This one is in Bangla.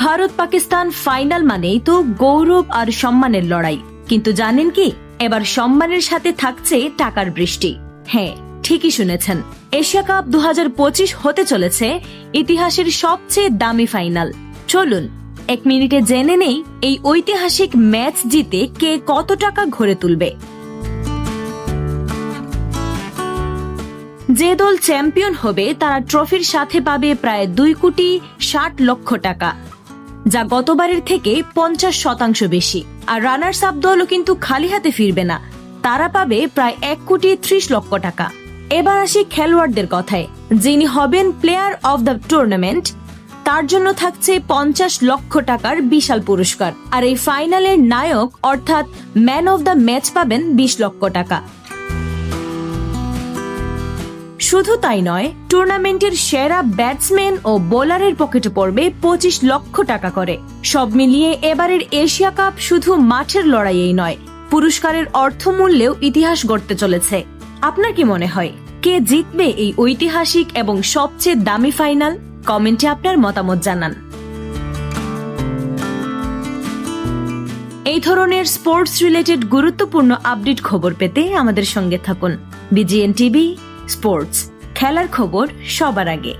ভারত পাকিস্তান ফাইনাল মানেই তো গৌরব আর সম্মানের লড়াই, কিন্তু জানেন কি, এবার সম্মানের সাথে থাকছে টাকার বৃষ্টি। হ্যাঁ, ঠিকই শুনেছেন, এশিয়া কাপ 2025 হতে চলেছে ইতিহাসের সবচেয়ে দামি ফাইনাল। চলুন 1 মিনিটে জেনে নেই এই ঐতিহাসিক ম্যাচ জিতে কে কত টাকা ঘরে তুলবে। যে দল চ্যাম্পিয়ন হবে তারা ট্রফির সাথে পাবে প্রায় 2,60,00,000 টাকা, যা গতবারের থেকে 50% বেশি। আর রানার্স আপ দলও কিন্তু খালি হাতে ফিরবে না, তারা পাবে প্রায় 1,30,00,000 টাকা। এবার আসি খেলোয়াড়দের কথায়। যিনি হবেন প্লেয়ার অব দ্য টুর্নামেন্ট, তার জন্য থাকছে 50 লক্ষ টাকার বিশাল পুরস্কার। আর এই ফাইনালের নায়ক অর্থাৎ ম্যান অব দ্য ম্যাচ পাবেন 20 লক্ষ টাকা। শুধু তাই নয়, টুর্নামেন্টের সেরা ব্যাটসম্যান ও বোলারের পকেটে পড়বে 25 লক্ষ টাকা করে। সব মিলিয়ে এবারের এশিয়া কাপ শুধু মাঠের লড়াইয়েই নয়, পুরস্কারের অর্থমূল্যেও ইতিহাস গড়তে চলেছে। আপনার কি মনে হয়, কে জিতবে এই ঐতিহাসিক এবং সবচেয়ে দামি ফাইনাল? কমেন্টে আপনার মতামত জানান। এই ধরনের স্পোর্টস রিলেটেড গুরুত্বপূর্ণ আপডেট খবর পেতে আমাদের সঙ্গে থাকুন। বিজিএন টিভি স্পোর্টস, খেলার খবর সবার আগে।